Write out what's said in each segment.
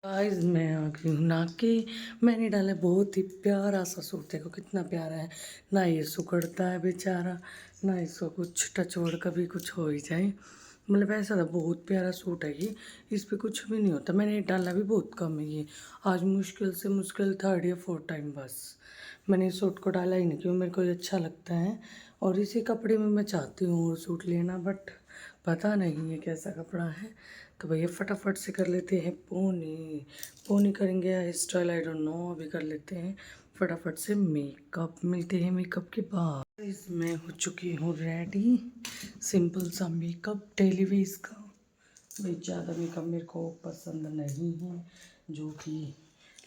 Guys मैं आ गई हूँ नहा के। मैंने डाला बहुत ही प्यारा सा सूट, देखो कितना प्यारा है। ना ये सुकड़ता है बेचारा, ना इसको कुछ टचोड़ कभी कुछ हो ही जाए। मतलब ऐसा था, बहुत प्यारा सूट है ये। इस पे कुछ भी नहीं होता। मैंने डाला भी बहुत कम है ये। आज मुश्किल से मुश्किल 3rd या 4th टाइम बस मैंने इस सूट को डाला ही नहीं, क्योंकि मेरे को ये अच्छा लगता है। और इसी कपड़े में मैं चाहती हूँ वो सूट लेना, बट पता नहीं ये कैसा कपड़ा है। तो भैया फटाफट से कर लेते हैं पोनी पोनी करेंगे या hair style, I don't know. अभी कर लेते हैं फटाफट से मेकअप। मिलते हैं मेकअप के बाद। मैं हो चुकी हूँ रेडी। सिंपल सा मेकअप डेली वेज का। भाई ज़्यादा मेकअप मेरे को पसंद नहीं है, जो कि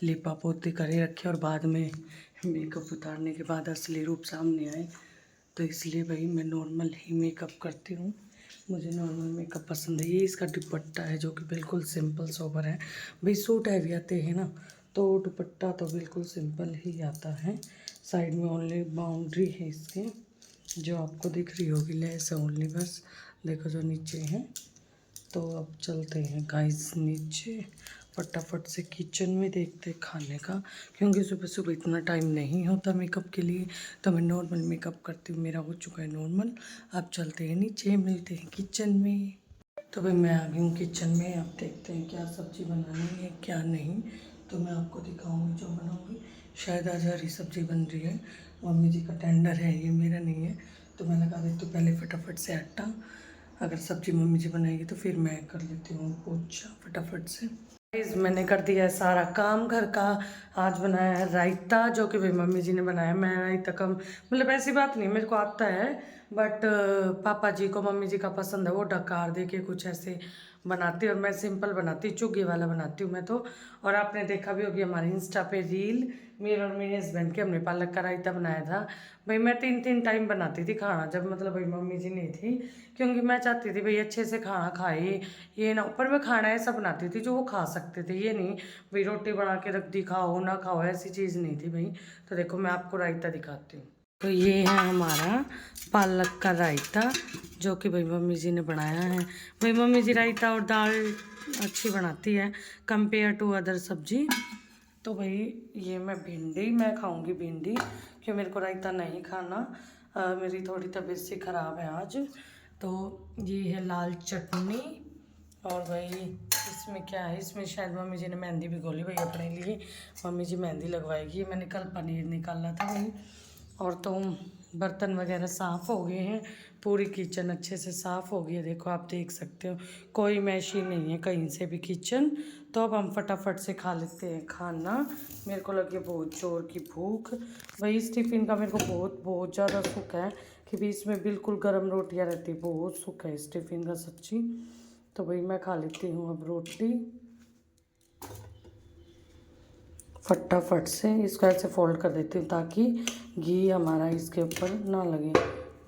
लिपा पोती करे रखे और बाद में मेकअप उतारने के बाद असली रूप सामने आए। तो इसलिए भाई मैं नॉर्मल ही मेकअप करती हूँ। मुझे नॉर्मल मेकअप पसंद है। ये इसका दुपट्टा है जो कि बिल्कुल सिंपल सोबर है। भाई सूट हैवी आते हैं ना, तो दुपट्टा तो बिल्कुल सिंपल ही आता है। साइड में ओनली बाउंड्री है इसके, जो आपको दिख रही होगी, लेस है ओनली बस। देखो जो नीचे है। तो अब चलते हैं गाइस नीचे, फटाफट से किचन में देखते खाने का, क्योंकि सुबह सुबह इतना टाइम नहीं होता मेकअप के लिए। तो मैं नॉर्मल मेकअप करती हूँ, मेरा हो चुका है नॉर्मल। अब चलते हैं नीचे, मिलते हैं किचन में। तो भाई मैं आ गई हूँ किचन में। अब देखते हैं क्या सब्ज़ी बनानी है क्या नहीं। तो मैं आपको दिखाऊंगी जो बनाऊंगी। शायद आज हरी सब्ज़ी बन रही है। मम्मी जी का टेंडर है ये, मेरा नहीं है। तो मैं लगा देती हूँ पहले फटाफट से आटा। अगर सब्जी मम्मी जी बनाएगी तो फिर मैं कर लेती हूँ पोछा फटाफट से। गाइस मैंने कर दिया है सारा काम घर का। आज बनाया है रायता, जो कि भाई मम्मी जी ने बनाया। मैं रायता कम, मतलब ऐसी बात नहीं, मेरे को आता है, बट पापा जी को मम्मी जी का पसंद है। वो डकार दे के कुछ ऐसे बनाती, और मैं सिंपल बनाती, चुगे वाला बनाती हूँ मैं तो। और आपने देखा भी होगी हमारे इंस्टा पे रील, मेरे और मेरे हस्बैंड के, हमने पालक का रायता बनाया था। भाई मैं 3 टाइम बनाती थी खाना, जब मतलब भाई मम्मी जी नहीं थी, क्योंकि मैं चाहती थी भाई अच्छे से खाना खाए। ये ना, ऊपर मैं खाना ऐसा बनाती थी जो वो खा सकते थे। ये नहीं भाई रोटी बना के रख दी, खाओ ना खाओ, ऐसी चीज़ नहीं थी भाई। तो देखो मैं आपको रायता दिखाती हूँ। तो ये है हमारा पालक का रायता, जो कि भाई मम्मी जी ने बनाया है। भाई मम्मी जी रायता और दाल अच्छी बनाती है कंपेयर टू अदर सब्जी। तो भाई ये मैं खाऊंगी भिंडी, क्योंकि मेरे को रायता नहीं खाना। मेरी थोड़ी तबीयत सी ख़राब है आज। तो ये है लाल चटनी। और भाई इसमें क्या है, इसमें शायद मम्मी जी ने मेहंदी भी घोली भाई अपने लिए। मम्मी जी मेहंदी लगवाएगी। मैंने कल पनीर निकाला था भाई। और तो बर्तन वगैरह साफ़ हो गए हैं, पूरी किचन अच्छे से साफ़ हो गई है। देखो आप देख सकते हो, कोई मैशी नहीं है कहीं से भी किचन। तो अब हम फटाफट से खा लेते हैं खाना। मेरे को लगी बहुत जोर की भूख। भाई इस टिफ़िन का मेरे को बहुत बहुत ज़्यादा सुख है कि भी इसमें बिल्कुल गर्म रोटियां रहती, बहुत सुख है इस टिफ़िन का सच्ची। तो भाई मैं खा लेती हूँ अब रोटी फटाफट से। इसको ऐसे फोल्ड कर देती हूँ ताकि घी हमारा इसके ऊपर ना लगे।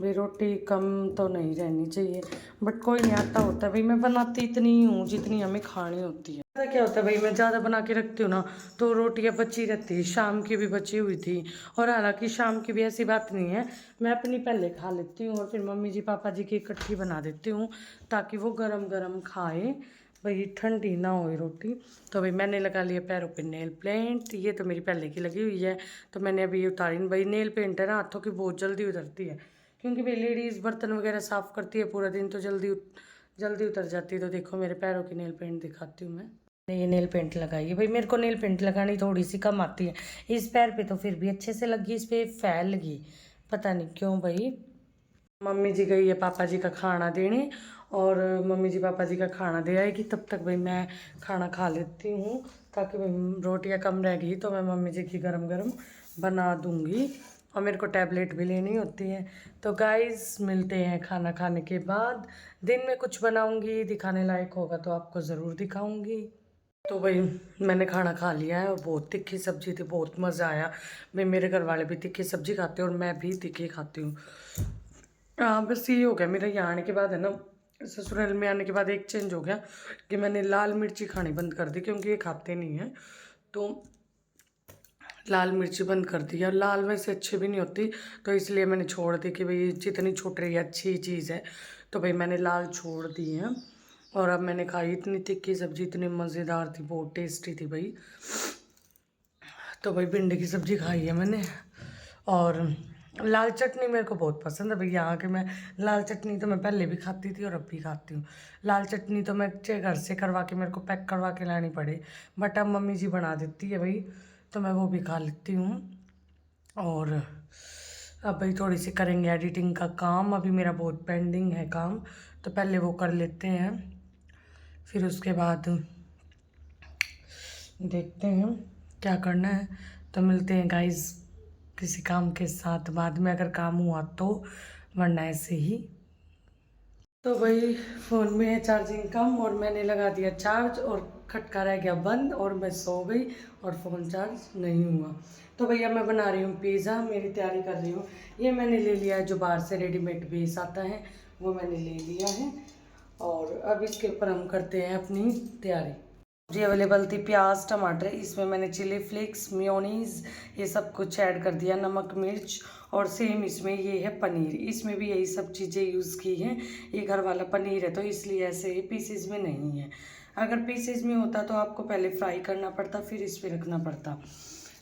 भाई रोटी कम तो नहीं रहनी चाहिए, बट कोई नहीं, आता होता है भाई। मैं बनाती इतनी ही हूँ जितनी हमें खानी होती है। पता क्या होता है भाई, मैं ज़्यादा बना के रखती हूँ ना, तो रोटियाँ बची रहती है। शाम की भी बची हुई थी, और हालांकि शाम की भी ऐसी बात नहीं है, मैं अपनी पहले खा लेती हूँ और फिर मम्मी जी पापा जी की इकट्ठी बना देती हूँ, ताकि वो गरम गरम खाए, भाई ठंडी ना हो रोटी। तो भाई मैंने लगा लिया पैरों पे नेल पेंट। ये तो मेरी पहले की लगी हुई है, तो मैंने अभी ये उतारी। भाई नेल पेंट है ना, हाथों की बहुत जल्दी उतरती है, क्योंकि भाई लेडीज़ बर्तन वगैरह साफ़ करती है पूरा दिन, तो जल्दी उतर जाती है। तो देखो मेरे पैरों की नेल पेंट दिखाती हूँ मैं। ये नेल पेंट लगाई है भाई, मेरे को नेल पेंट लगानी थोड़ी सी कम आती है। इस पैर पे तो फिर भी अच्छे से लगी, इस पे फैल लगी, पता नहीं क्यों भाई। मम्मी जी गई है पापा जी का खाना देने, और मम्मी जी पापा जी का खाना दे आएगी, तब तक भाई मैं खाना खा लेती हूँ, ताकि भाई रोटियाँ कम रह गई तो मैं मम्मी जी की गरम गरम बना दूँगी। और मेरे को टैबलेट भी लेनी होती है। तो गाइस मिलते हैं खाना खाने के बाद। दिन में कुछ बनाऊँगी, दिखाने लायक होगा तो आपको ज़रूर दिखाऊँगी। तो भाई मैंने खाना खा लिया है, और बहुत तीखी सब्जी थी, बहुत मज़ा आया भाई। मेरे घर वाले भी तीखी सब्जी खाते हैं और मैं भी तीखी खाती हूँ। हाँ बस ये हो गया मेरा यहाँ आने के बाद है ना, ससुराल में आने के बाद एक चेंज हो गया कि मैंने लाल मिर्ची खानी बंद कर दी, क्योंकि ये खाते नहीं हैं। तो लाल मिर्ची बंद कर दी, और लाल वैसे अच्छी भी नहीं होती, तो इसलिए मैंने छोड़ दी कि भाई जितनी छूट रही है अच्छी चीज़ है। तो भाई मैंने लाल छोड़ दी है। और अब मैंने खाई इतनी तिक्की सब्जी, इतनी मज़ेदार थी, बहुत टेस्टी थी भाई। तो भाई भिंडी की सब्जी खाई है मैंने। और लाल चटनी मेरे को बहुत पसंद है भाई यहाँ के। मैं लाल चटनी तो मैं पहले भी खाती थी और अब भी खाती हूँ। लाल चटनी तो मैं चाहे घर से करवा के मेरे को पैक करवा के लानी पड़े, बट अब मम्मी जी बना देती है भाई, तो मैं वो भी खा लेती हूँ। और अब भाई थोड़ी सी करेंगे एडिटिंग का काम, अभी मेरा बहुत पेंडिंग है काम, तो पहले वो कर लेते हैं, फिर उसके बाद देखते हैं क्या करना है। तो मिलते हैं गाइस किसी काम के साथ बाद में, अगर काम हुआ तो, वरना ऐसे ही। तो भाई फ़ोन में है चार्जिंग कम और मैंने लगा दिया चार्ज और खटका रह गया बंद और मैं सो गई और फ़ोन चार्ज नहीं हुआ। तो भैया मैं बना रही हूँ पिज़्ज़ा, मेरी तैयारी कर रही हूँ। ये मैंने ले लिया है जो बाहर से रेडीमेड बेस आता है, वो मैंने ले लिया है। और अब इसके ऊपर हम करते हैं अपनी तैयारी। जी अवेलेबल थी प्याज टमाटर, इसमें मैंने चिली फ्लेक्स मेयोनीज़ ये सब कुछ ऐड कर दिया, नमक मिर्च, और सेम इसमें ये है पनीर, इसमें भी यही सब चीज़ें यूज़ की हैं। ये घर वाला पनीर है तो इसलिए ऐसे ही पीसेज में नहीं है। अगर पीसेज में होता तो आपको पहले फ्राई करना पड़ता, फिर इस पर रखना पड़ता।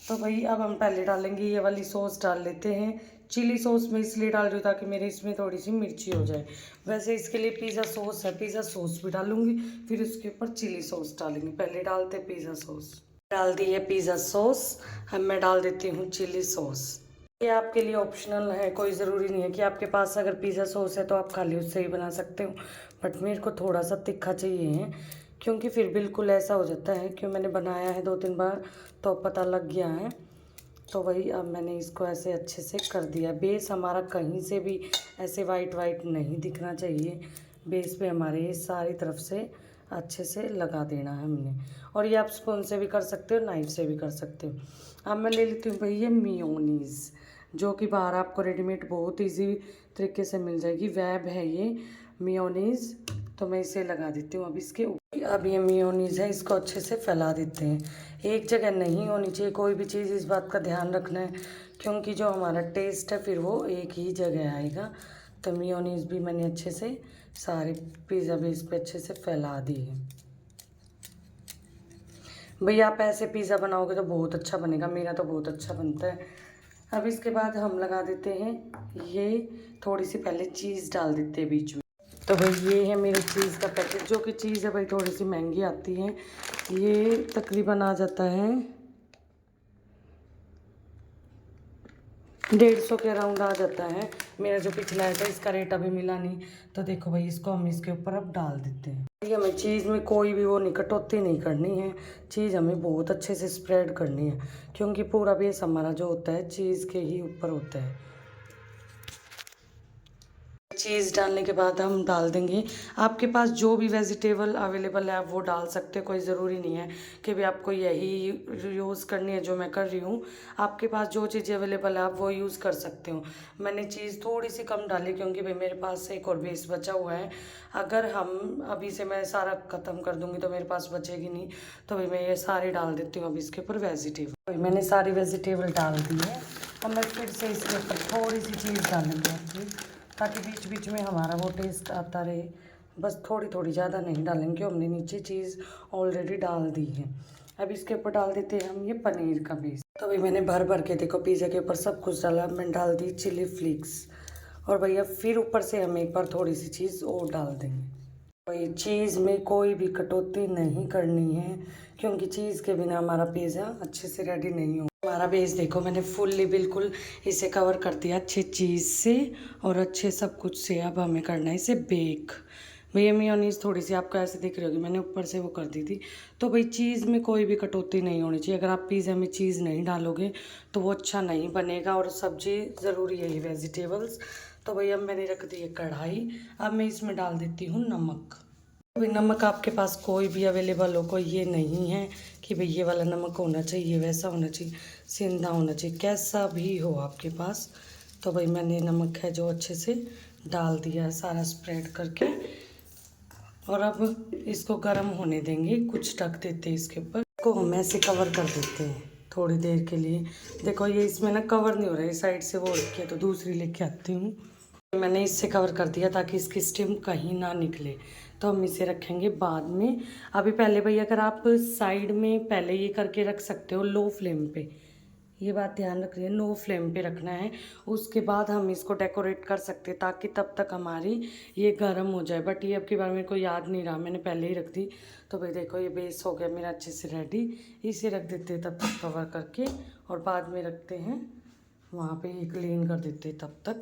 तो भाई अब हम पहले डालेंगे ये वाली सॉस, डाल लेते हैं। चिली सॉस मैं इसलिए डाल रही हूँ ताकि मेरे इसमें थोड़ी सी मिर्ची हो जाए। वैसे इसके लिए पिज़्ज़ा सॉस है, पिज़्ज़ा सॉस भी डालूंगी, फिर उसके ऊपर चिली सॉस डालेंगे। पहले डालते पिज़्ज़ा सॉस, डाल दी है पिज़्ज़ा सॉस। अब मैं डाल देती हूँ चिली सॉस। ये आपके लिए ऑप्शनल है, कोई ज़रूरी नहीं है कि आपके पास अगर पिज़्ज़ा सॉस है तो आप खाली उससे ही बना सकते हो, बट मेरे को थोड़ा सा तीखा चाहिए है, क्योंकि फिर बिल्कुल ऐसा हो जाता है। क्यों मैंने बनाया है 2-3 बार तो पता लग गया है। तो वही अब मैंने इसको ऐसे अच्छे से कर दिया। बेस हमारा कहीं से भी ऐसे वाइट वाइट नहीं दिखना चाहिए, बेस पे हमारे सारी तरफ से अच्छे से लगा देना है हमने। और ये आप स्पून से भी कर सकते हो, नाइफ से भी कर सकते हो। अब मैं ले लेती हूँ भाई ये मेयोनीज़, जो कि बाहर आपको रेडीमेड बहुत इजी तरीके से मिल जाएगी। वेब है ये मेयोनीज़, तो मैं इसे लगा देती हूँ अब इसके ऊपर। अब ये मेयोनीज़ है, इसको अच्छे से फैला देते हैं। एक जगह नहीं होनी चाहिए कोई भी चीज़, इस बात का ध्यान रखना है, क्योंकि जो हमारा टेस्ट है फिर वो एक ही जगह आएगा। तो मेयोनीज़ भी मैंने अच्छे से सारे पिज़्ज़ा बेस पे अच्छे से फैला दी है। भैया आप ऐसे पिज़्ज़ा बनाओगे तो बहुत अच्छा बनेगा, मेरा तो बहुत अच्छा बनता है। अब इसके बाद हम लगा देते हैं ये थोड़ी सी पहले चीज़ डाल देते हैं बीच में। तो भाई ये है मेरे चीज़ का पैकेट, जो कि चीज़ है भाई थोड़ी सी महंगी आती है। ये तकरीबन आ जाता है 150 के अराउंड आ जाता है। मेरा जो पिछला है था इसका रेट अभी मिला नहीं, तो देखो भाई इसको हम इसके ऊपर अब डाल देते हैं। ये हमें चीज़ में कोई भी वो नहीं, कटौती नहीं करनी है, चीज़ हमें बहुत अच्छे से स्प्रेड करनी है, क्योंकि पूरा बेस हमारा जो होता है चीज़ के ही ऊपर होता है। चीज़ डालने के बाद हम डाल देंगे, आपके पास जो भी वेजिटेबल अवेलेबल है आप वो डाल सकते हो, कोई ज़रूरी नहीं है कि भी आपको यही यूज़ करनी है जो मैं कर रही हूँ। आपके पास जो चीज़ें अवेलेबल है आप वो यूज़ कर सकते हो। मैंने चीज़ थोड़ी सी कम डाली क्योंकि भाई मेरे पास एक और बेस बचा हुआ है। अगर हम अभी से मैं सारा ख़त्म कर दूँगी तो मेरे पास बचेगी नहीं, तो भाई मैं ये सारी डाल देती हूँ अब इसके ऊपर वेजिटेबल। मैंने सारी वेजिटेबल डाल दी है। अब मैं फिर से इसके ऊपर थोड़ी सी चीज़ डालूँगी ताकि बीच बीच में हमारा वो टेस्ट आता रहे। बस थोड़ी थोड़ी, ज़्यादा नहीं डालेंगे, हमने नीचे चीज़ ऑलरेडी डाल दी है। अब इसके ऊपर डाल देते हैं हम ये पनीर का बेस। तो भाई मैंने भर भर के देखो पिज़्ज़ा के ऊपर सब कुछ डाला। मैंने डाल दी चिली फ्लेक्स, और भैया फिर ऊपर से हम एक बार थोड़ी सी चीज़ और डाल देंगे। भाई चीज़ में कोई भी कटौती नहीं करनी है, क्योंकि चीज़ के बिना हमारा पिज़्ज़ा अच्छे से रेडी नहीं हो। हमारा बेस देखो मैंने फुल्ली बिल्कुल इसे कवर कर दिया अच्छे चीज़ से और अच्छे सब कुछ से। अब हमें करना है इसे बेक। भैया मेयोनीज़ थोड़ी सी आपको ऐसे दिख रही होगी, मैंने ऊपर से वो कर दी थी। तो भाई चीज़ में कोई भी कटौती नहीं होनी चाहिए। अगर आप पिज़्ज़ा में चीज़ नहीं डालोगे तो वो अच्छा नहीं बनेगा, और सब्ज़ी ज़रूरी है ये वेजिटेबल्स। तो भाई अब मैंने रख दी है कढ़ाई, अब मैं इसमें डाल देती हूँ नमक। भाई नमक आपके पास कोई भी अवेलेबल हो, कोई ये नहीं है कि भाई ये वाला नमक होना चाहिए, वैसा होना चाहिए, सेंधा होना चाहिए, कैसा भी हो आपके पास। तो भाई मैंने नमक है जो अच्छे से डाल दिया सारा स्प्रेड करके, और अब इसको गर्म होने देंगे, कुछ ढक देते हैं इसके ऊपर। इसको हम ऐसे कवर कर देते हैं थोड़ी देर के लिए। देखो ये इसमें ना कवर नहीं हो रहा है, साइड से वो रखी है तो दूसरी लेके आती हूँ। मैंने इससे कवर कर दिया ताकि इसकी स्टीम कहीं ना निकले, तो हम इसे रखेंगे बाद में। अभी पहले भाई अगर आप साइड में पहले ये करके रख सकते हो लो फ्लेम पे, ये बात ध्यान रखिए, लो फ्लेम पे रखना है। उसके बाद हम इसको डेकोरेट कर सकते हैं ताकि तब तक हमारी ये गर्म हो जाए। बट ये अब की बार मेरे को याद नहीं रहा, मैंने पहले ही रख दी। तो भाई देखो ये बेस हो गया मेरा अच्छे से रेडी। इसे रख देते हैं तब तक कवर करके, और बाद में रखते हैं वहाँ पे, ये क्लीन कर देते हैं तब तक।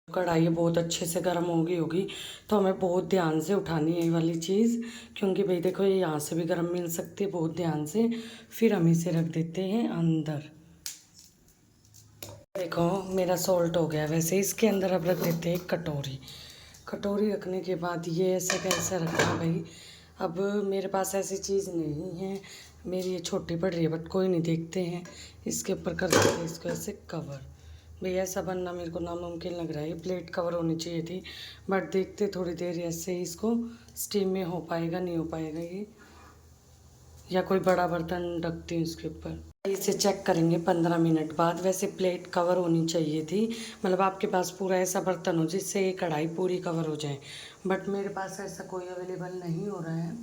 कढ़ाई बहुत अच्छे से गर्म होगी तो हमें बहुत ध्यान से उठानी है ये वाली चीज़, क्योंकि भाई देखो ये यहाँ से भी गर्म मिल सकती है, बहुत ध्यान से। फिर हम इसे रख देते हैं अंदर। देखो मेरा सॉल्ट हो गया। वैसे इसके अंदर अब रख देते हैं कटोरी। कटोरी रखने के बाद ये ऐसे कैसे रखना भाई, अब मेरे पास ऐसी चीज़ नहीं है, मेरी ये छोटी पड़ रही है, बट कोई नहीं, देखते हैं। इसके ऊपर कर देते हैं इसको ऐसे कवर। भाई ऐसा बनना मेरे को नामुमकिन लग रहा है, प्लेट कवर होनी चाहिए थी, बट देखते थोड़ी देर ऐसे ही इसको स्टीम में हो पाएगा नहीं हो पाएगा ये, या कोई बड़ा बर्तन रखती हूँ इसके ऊपर। इसे चेक करेंगे 15 मिनट बाद। वैसे प्लेट कवर होनी चाहिए थी, मतलब आपके पास पूरा ऐसा बर्तन हो जिससे ये कढ़ाई पूरी कवर हो जाए, बट मेरे पास ऐसा कोई अवेलेबल नहीं हो रहा है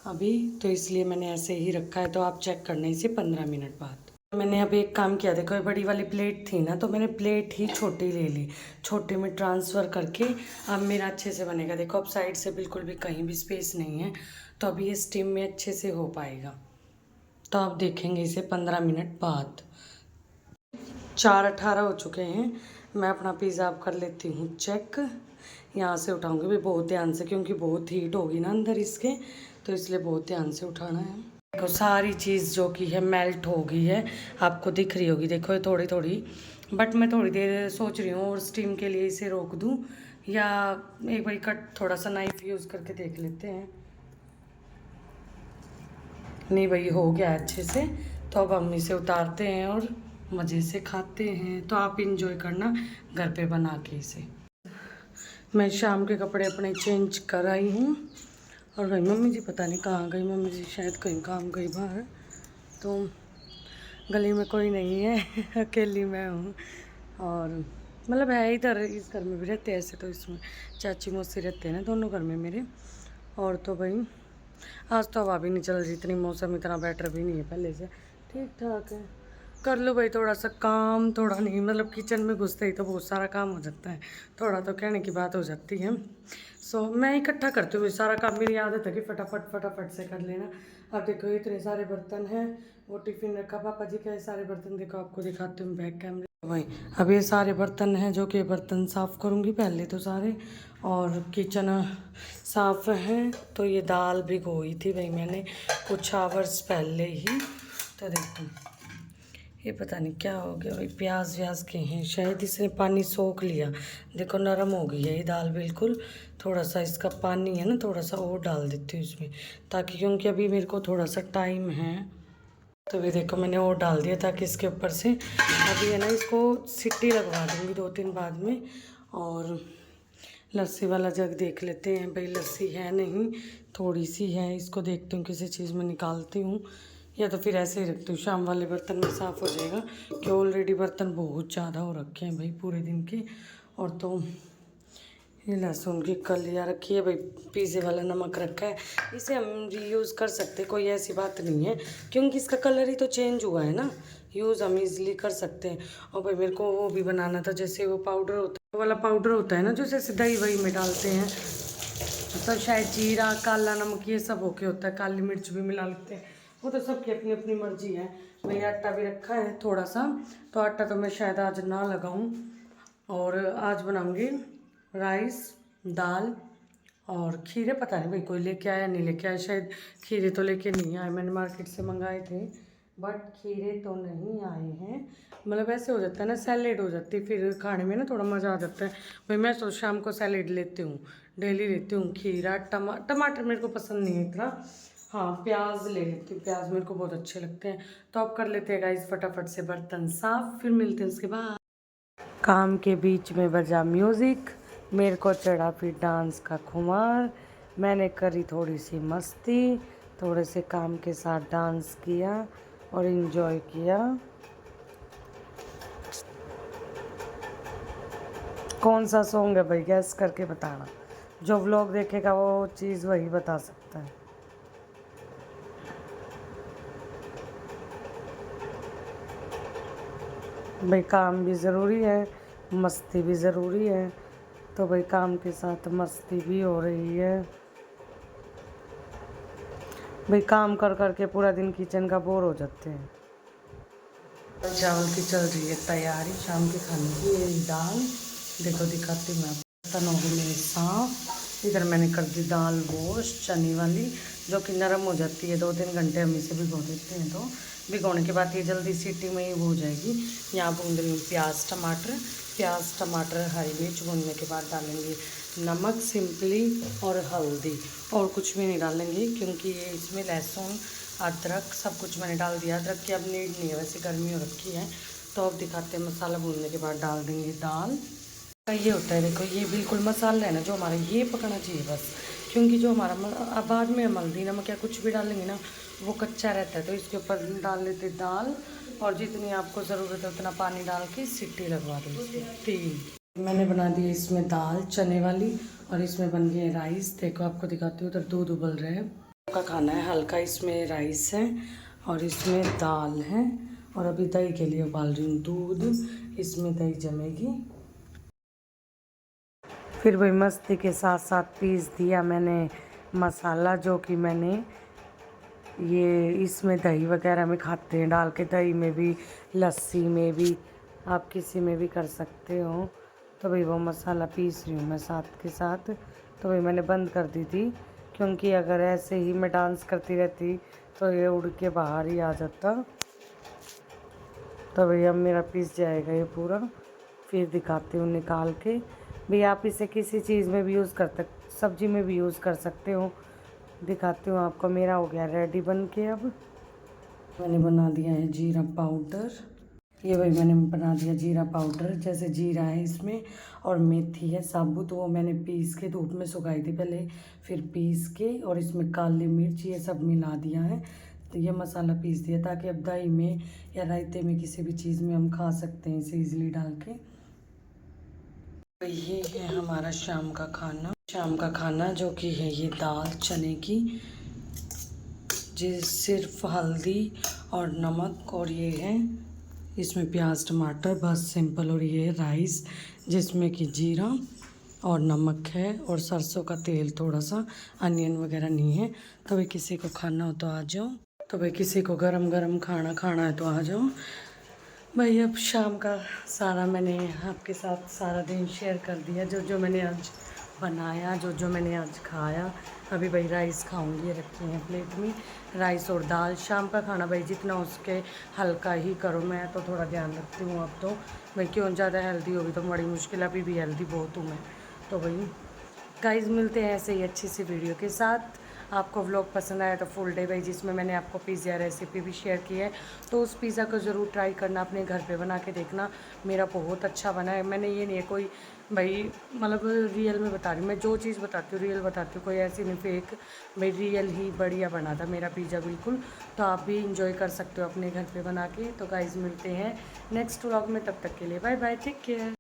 अभी, तो इसलिए मैंने ऐसे ही रखा है। तो आप चेक करना इसे 15 मिनट बाद। मैंने अभी एक काम किया, देखो ये बड़ी वाली प्लेट थी ना, तो मैंने प्लेट ही छोटी ले ली, छोटे में ट्रांसफ़र करके अब मेरा अच्छे से बनेगा। देखो अब साइड से बिल्कुल भी कहीं भी स्पेस नहीं है, तो अभी ये स्टीम में अच्छे से हो पाएगा। तो आप देखेंगे इसे 15 मिनट बाद। 4:18 हो चुके हैं। मैं अपना पिज़्ज़ा अब कर लेती हूँ चेक। यहाँ से उठाऊँगी भी बहुत ध्यान से, क्योंकि बहुत हीट होगी ना अंदर इसके, तो इसलिए बहुत ध्यान से उठाना है। देखो सारी चीज़ जो कि है मेल्ट हो गई है, आपको दिख रही होगी। देखो ये थोड़ी थोड़ी, बट मैं थोड़ी देर सोच रही हूँ और स्टीम के लिए इसे रोक दूँ, या एक बार कट थोड़ा सा नाइफ यूज़ करके देख लेते हैं। नहीं भाई हो गया अच्छे से। तो अब हम इसे उतारते हैं और मज़े से खाते हैं। तो आप इंजॉय करना घर पे बना के इसे। मैं शाम के कपड़े अपने चेंज कर आई हूँ, और भाई मम्मी जी पता नहीं कहाँ गई, मम्मी जी शायद कहीं काम गई बाहर, तो गली में कोई नहीं है अकेली मैं हूँ। और मतलब है इधर इस घर में भी रहते हैं ऐसे, तो इसमें चाची मौसी रहते हैं ना दोनों घर में मेरे। और तो भाई आज तो हवा भी नहीं चल रही इतनी, मौसम इतना बेटर भी नहीं है पहले से, ठीक ठाक है। कर लो भाई थोड़ा सा काम, थोड़ा नहीं, मतलब किचन में घुसते ही तो बहुत सारा काम हो जाता है, थोड़ा तो कहने की बात हो जाती है। सो मैं इकट्ठा करती हूँ सारा काम, मेरी आदत है कि फटाफट फटाफट से कर लेना। अब देखो इतने सारे बर्तन हैं, वो टिफ़िन रखा पापा जी का, ये सारे बर्तन देखो आपको दिखाती हूँ बैक कैमरे भाई। अब ये सारे बर्तन हैं जो कि बर्तन साफ़ करूँगी पहले तो सारे, और किचन साफ़ है। तो ये दाल भिगोई थी भाई मैंने कुछ आवर्स पहले ही, तो देखो ये पता नहीं क्या हो गया भाई, प्याज व्याज के हैं शायद, इसने पानी सोख लिया। देखो नरम हो गई है ये दाल बिल्कुल। थोड़ा सा इसका पानी है ना, थोड़ा सा और डाल देती हूँ इसमें, ताकि क्योंकि अभी मेरे को थोड़ा सा टाइम है। तो भी देखो मैंने और डाल दिया ताकि इसके ऊपर से अभी है ना इसको सीटी लगवा दूँगी 2-3 बाद में। और लस्सी वाला जग देख लेते हैं भाई, लस्सी है नहीं, थोड़ी सी है, इसको देखती हूँ किसी चीज़ में निकालती हूँ, या तो फिर ऐसे ही रखती हूँ, शाम वाले बर्तन में साफ़ हो जाएगा, कि ऑलरेडी बर्तन बहुत ज़्यादा हो रखे हैं भाई पूरे दिन के। और तो ये लहसुन की कलियाँ रखी है भाई, पिज़्ज़े वाला नमक रखा है, इसे हम रीयूज़ कर सकते, कोई ऐसी बात नहीं है, क्योंकि इसका कलर ही तो चेंज हुआ है ना, यूज़ हम इजीली कर सकते हैं। और भाई मेरे को वो भी बनाना था, जैसे वो पाउडर होता है, वो वाला पाउडर होता है ना जो जैसे दही वही में डालते हैं, तो शायद जीरा काला नमक ये सब होके होता है, काली मिर्च भी मिला लेते हैं, वो तो सबकी अपनी अपनी मर्जी है। भाई आटा भी रखा है थोड़ा सा, तो आटा तो मैं शायद आज ना लगाऊं, और आज बनाऊंगी राइस दाल और खीरे। पता नहीं भाई कोई लेके आया नहीं लेके आया, शायद खीरे तो लेके नहीं आए, मैंने मार्केट से मंगाए थे, बट खीरे तो नहीं आए हैं। मतलब ऐसे हो जाता है ना, सैलेड हो जाती है फिर खाने में ना, थोड़ा मज़ा आ जाता है भाई। मैं तो शाम को सैलेड लेती हूँ, डेली लेती हूँ। खीरा टमाटर मेरे को पसंद नहीं है इतना, हाँ प्याज ले लेती हूँ, प्याज मेरे को बहुत अच्छे लगते हैं। तो अब कर लेते हैं गाइस फटाफट से बर्तन साफ, फिर मिलते हैं उसके बाद। काम के बीच में बजा म्यूज़िक, मेरे को चढ़ा फिर डांस का खुमार, मैंने करी थोड़ी सी मस्ती, थोड़े से काम के साथ डांस किया और इन्जॉय किया। कौन सा सॉन्ग है भाई गैस करके बताना, जो व्लॉग देखेगा वो चीज़ वही बता सकता है। भाई काम भी ज़रूरी है, मस्ती भी ज़रूरी है, तो भाई काम के साथ मस्ती भी हो रही है। भाई काम कर कर के पूरा दिन किचन का बोर हो जाते हैं। चावल की चल रही है तैयारी शाम के खाने की। ये दाल देखो दिखाती हूँ मैं आपको। बर्तन हो गए मेरे साफ। इधर मैंने कर दी दाल गोश्त चने वाली, जो कि नरम हो जाती है। 2-3 घंटे हम इसे भिगो देते हैं, तो भिगोने के बाद ये जल्दी सीटी में ही वो हो जाएगी। यहाँ भून रही हूँ प्याज टमाटर हरी मिर्च। भूनने के बाद डालेंगे नमक सिंपली और हल्दी, और कुछ भी नहीं डालेंगे, क्योंकि ये इसमें लहसुन अदरक सब कुछ मैंने डाल दिया। अदरक की अब नीड नहीं है, वैसे गर्मी हो रखी है। तो अब दिखाते हैं मसाला भूनने के बाद डाल देंगे दाल। ये होता है देखो, ये बिल्कुल मसाला है ना जो हमारा, ये पकना चाहिए बस, क्योंकि जो हमारा अब बाद में हम हल्दी नमक या कुछ भी डालेंगे ना वो कच्चा रहता है। तो इसके ऊपर डाल लेते दाल, और जितनी आपको ज़रूरत है उतना पानी डाल के सीटी लगवा दो इसमें 3। मैंने बना दी इसमें दाल चने वाली, और इसमें बन गए राइस। देखो आपको दिखाती हूँ, उधर दूध उबल रहे हैं का खाना है हल्का। इसमें राइस है और इसमें दाल है, और अभी दही के लिए उबाल रही हूँ दूध। इसमें दही जमेगी। फिर भाई मस्ती के साथ साथ पीस दिया मैंने मसाला, जो कि मैंने ये इसमें दही वगैरह में खाते हैं डाल के। दही में भी, लस्सी में भी, आप किसी में भी कर सकते हो। तो भाई वो मसाला पीस रही हूँ मैं साथ के साथ। तो भाई मैंने बंद कर दी थी, क्योंकि अगर ऐसे ही मैं डांस करती रहती तो ये उड़ के बाहर ही आ जाता। तो भाई अब मेरा पीस जाएगा ये पूरा। फिर दिखाती हूँ निकाल के। भाई आप इसे किसी चीज़ में भी यूज़ कर सकते, सब्जी में भी यूज़ कर सकते हो। दिखाती हूँ आपको। मेरा हो गया रेडी बन के। अब मैंने बना दिया है जीरा पाउडर। ये भाई मैंने बना दिया जीरा पाउडर। जैसे जीरा है इसमें, और मेथी है साबुत, वो मैंने पीस के धूप में सुखाई थी पहले, फिर पीस के, और इसमें काली मिर्च ये सब मिला दिया है। तो ये मसाला पीस दिया ताकि अब दही में या रायते में किसी भी चीज़ में हम खा सकते हैं इसे ईज़िली डाल के। तो ये है हमारा शाम का खाना, जो कि है ये दाल चने की, जिस सिर्फ हल्दी और नमक, और ये है इसमें प्याज टमाटर, बस सिंपल। और ये है राइस, जिसमें कि जीरा और नमक है, और सरसों का तेल थोड़ा सा, अनियन वगैरह नहीं है। तो भाई किसी को खाना हो तो आ जाओ। तो भाई किसी को गरम गरम खाना खाना है तो आ जाओ। भाई अब शाम का सारा मैंने आपके साथ सारा दिन शेयर कर दिया, जो जो मैंने आज बनाया, जो जो मैंने आज खाया। अभी भाई राइस खाऊंगी, रखी है प्लेट में राइस और दाल। शाम का खाना भाई जितना हो सके हल्का ही करो, मैं तो थोड़ा ध्यान रखती हूँ अब तो। भाई क्यों ज़्यादा हेल्दी होगी तो बड़ी मुश्किल, अभी भी हेल्दी बहुत हूँ मैं। तो भाई गाइस मिलते हैं ऐसे ही अच्छी सी वीडियो के साथ। आपको व्लॉग पसंद आया तो फुल डे भाई, जिसमें मैंने आपको पिज़्ज़ा रेसिपी भी शेयर की है, तो उस पिज़्ज़ा को ज़रूर ट्राई करना, अपने घर पे बना के देखना। मेरा बहुत अच्छा बना है। मैंने ये नहीं है कोई भाई, मतलब रियल में बता रही हूँ मैं, जो चीज़ बताती हूँ रियल बताती हूँ, कोई ऐसी नहीं फेक। भाई रियल ही बढ़िया बना था मेरा पिज़्ज़ा बिल्कुल। तो आप भी इंजॉय कर सकते हो अपने घर पर बना के। तो गाइज़ मिलते हैं नेक्स्ट व्लॉग में, तब तक के लिए बाय बाय, टेक केयर।